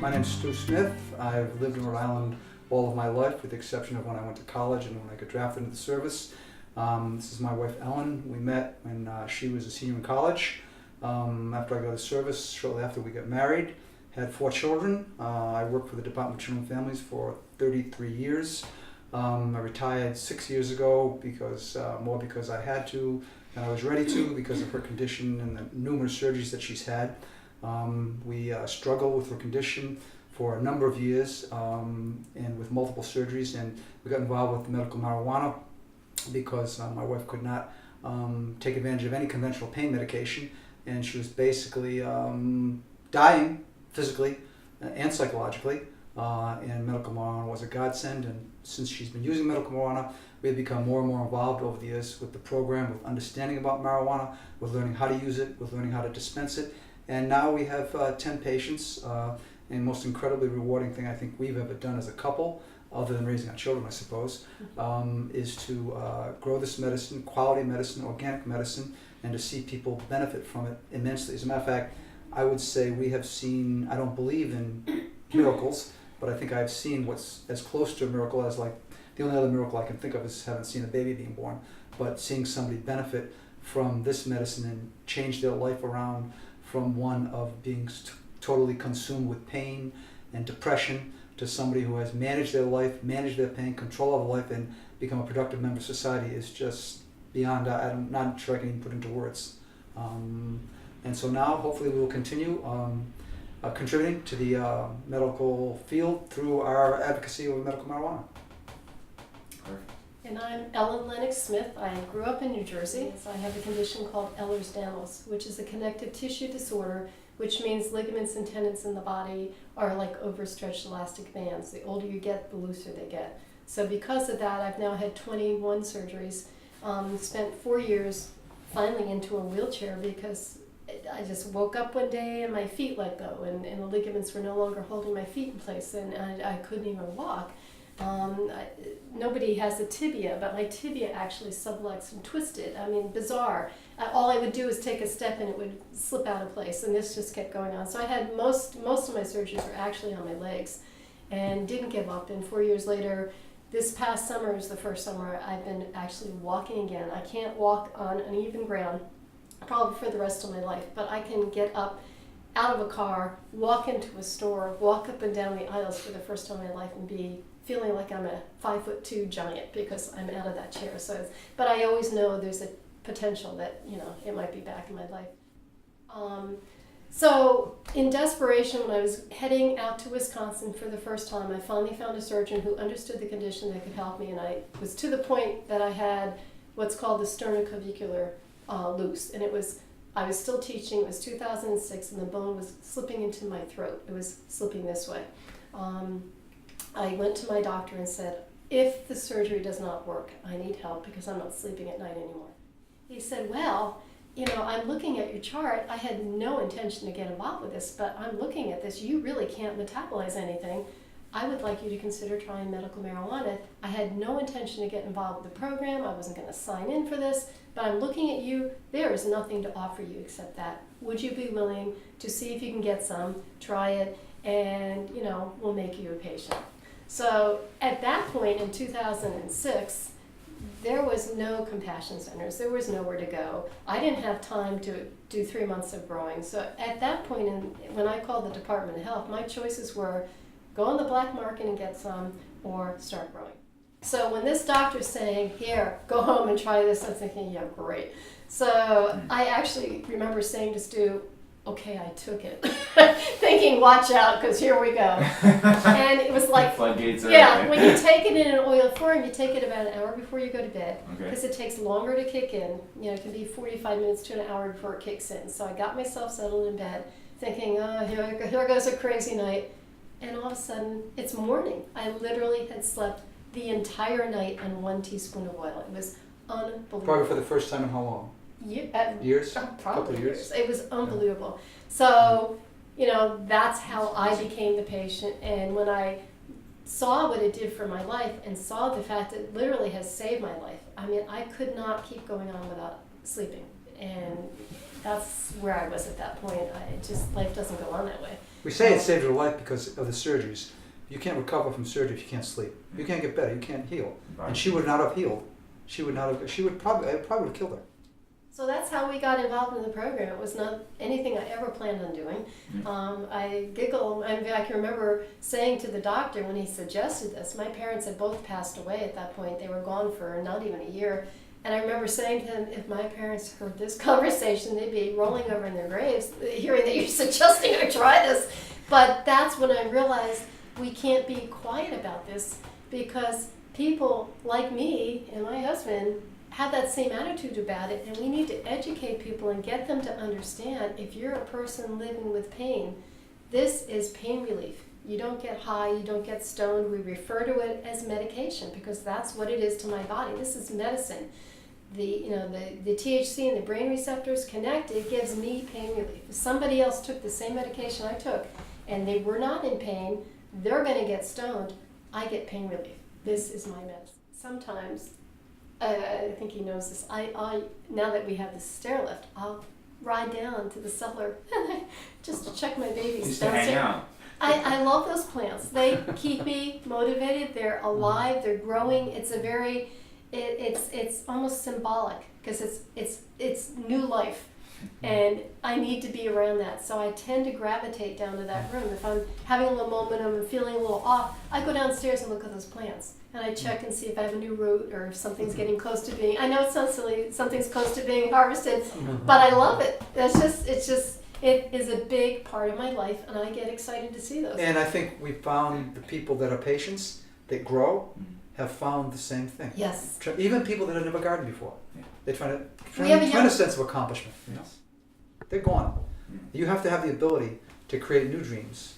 My name's Stu Smith. I've lived in Rhode Island all of my life, with the exception of when I went to college and when I got drafted into the service. This is my wife, Ellen. We met when she was a senior in college. After I got out of service, shortly after we got married, had 4 children. I worked for the Department of Children and Families for 33 years. I retired 6 years ago more because I had to and I was ready to because of her condition and the numerous surgeries that she's had. We struggled with her condition for a number of years and with multiple surgeries, and we got involved with medical marijuana because my wife could not take advantage of any conventional pain medication, and she was basically dying physically and psychologically, and medical marijuana was a godsend. And since she's been using medical marijuana, we've become more and more involved over the years with the program, with understanding about marijuana, with learning how to use it, with learning how to dispense it. And now we have 10 patients, and the most incredibly rewarding thing I think we've ever done as a couple, other than raising our children, I suppose, is to grow this medicine, quality medicine, organic medicine, and to see people benefit from it immensely. As a matter of fact, I would say we have seen, I don't believe in miracles, but I think I've seen what's as close to a miracle as, like, the only other miracle I can think of is having seen a baby being born, but seeing somebody benefit from this medicine and change their life around from one of being totally consumed with pain and depression to somebody who has managed their life, managed their pain, control of life, and become a productive member of society is just beyond, I'm not sure I can even put into words. And so now, hopefully, we will continue contributing to the medical field through our advocacy of medical marijuana. Perfect. And I'm Ellen Lennox Smith. I grew up in New Jersey. I have a condition called Ehlers-Danlos, which is a connective tissue disorder, which means ligaments and tendons in the body are like overstretched elastic bands. The older you get, the looser they get. So because of that, I've now had 21 surgeries, spent 4 years finally into a wheelchair because I just woke up one day and my feet let go, and the ligaments were no longer holding my feet in place, and I couldn't even walk. Nobody has a tibia, but my tibia actually subluxed and twisted. I mean, bizarre. All I would do is take a step and it would slip out of place, and this just kept going on. So I had most of my surgeries were actually on my legs, and didn't give up. And 4 years later, this past summer is the first summer I've been actually walking again. I can't walk on uneven ground probably for the rest of my life, but I can get up out of a car, walk into a store, walk up and down the aisles for the first time in my life, and be feeling like I'm a 5'2" giant because I'm out of that chair. So, but I always know there's a potential that, you know, it might be back in my life. So in desperation, when I was heading out to Wisconsin for the first time, I finally found a surgeon who understood the condition that could help me, and I was to the point that I had what's called the sternoclavicular loose, and I was still teaching. It was 2006, and the bone was slipping into my throat. It was slipping this way. I went to my doctor and said, if the surgery does not work, I need help because I'm not sleeping at night anymore. He said, well, you know, I'm looking at your chart. I had no intention to get involved with this, but I'm looking at this. You really can't metabolize anything. I would like you to consider trying medical marijuana. I had no intention to get involved with the program. I wasn't going to sign in for this, but I'm looking at you. There is nothing to offer you except that. Would you be willing to see if you can get some, try it, and, you know, we'll make you a patient. So at that point in 2006, there was no compassion centers. There was nowhere to go. I didn't have time to do 3 months of growing. So at that point, when I called the Department of Health, my choices were go on the black market and get some, or start growing. So when this doctor's saying, here, go home and try this, I'm thinking, yeah, great. So I actually remember saying to Stu, okay, I took it, thinking, watch out, because here we go. And it was like, floodgates are yeah, open. when you take it in an oil form, you take it about an hour before you go to bed, Okay. because it takes longer to kick in. You know, it can be 45 minutes to an hour before it kicks in. So I got myself settled in bed, thinking, oh, here goes a crazy night. And all of a sudden, it's morning. I literally had slept the entire night on 1 teaspoon of oil. It was unbelievable. Probably for the first time in how long? Years? Probably Couple of years. It was unbelievable. So, you know, that's how I became the patient. And when I saw what it did for my life and saw the fact that it literally has saved my life, I mean, I could not keep going on without sleeping. and that's where I was at that point. Life doesn't go on that way. We say it saved her life because of the surgeries. You can't recover from surgery if you can't sleep. You can't get better. You can't heal. Right. And she would not have healed. It probably would have killed her. So that's how we got involved in the program. It was not anything I ever planned on doing. I giggle. I can remember saying to the doctor when he suggested this, my parents had both passed away at that point. They were gone for not even a year. And I remember saying to him, if my parents heard this conversation, they'd be rolling over in their graves, hearing that you're suggesting I try this. But that's when I realized we can't be quiet about this, because people like me and my husband have that same attitude about it, and we need to educate people and get them to understand, if you're a person living with pain, this is pain relief. You don't get high, you don't get stoned. We refer to it as medication because that's what it is to my body. This is medicine. The THC and the brain receptors connect, it gives me pain relief. If somebody else took the same medication I took and they were not in pain, they're going to get stoned. I get pain relief. This is my medicine. Sometimes, I think he knows this, I now that we have the stair lift, I'll ride down to the cellar just to check my babies Just to hang downstairs. out. I love those plants. They keep me motivated. They're alive. They're growing. It's almost symbolic because it's new life, and I need to be around that. So I tend to gravitate down to that room. If I'm having a little momentum and feeling a little off, I go downstairs and look at those plants, and I check and see if I have a new root or if something's getting close to being. I know it sounds silly. Something's close to being harvested, but I love it. It is a big part of my life, and I get excited to see those. And I think we found the people that are patients, that grow, have found the same thing. Yes. Even people that have never gardened before. Yeah. They're trying have a sense of accomplishment. You know? They're gone. You have to have the ability to create new dreams,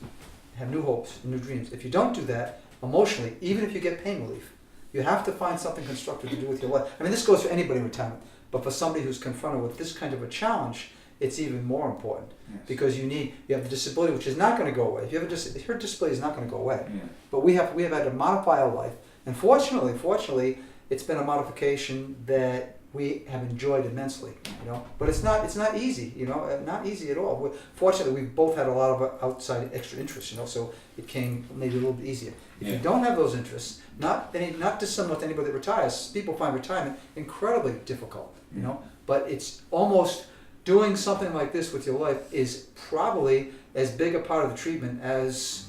have new hopes, new dreams. If you don't do that emotionally, even if you get pain relief, you have to find something constructive to do with your life. I mean, this goes for anybody in retirement, but for somebody who's confronted with this kind of a challenge, it's even more important. Yes. Because you have the disability, which is not going to go away. If you have your disability is not going to go away. Yeah. But we have had to modify our life, and fortunately, it's been a modification that we have enjoyed immensely. You know, but it's not easy. You know, not easy at all. Fortunately, we've both had a lot of outside extra interests. You know, so it came maybe a little bit easier. If you don't have those interests, not dissimilar to anybody that retires. People find retirement incredibly difficult. You know, but it's almost doing something like this with your life is probably as big a part of the treatment as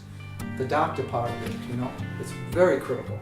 the doctor part of it. You know, it's very critical.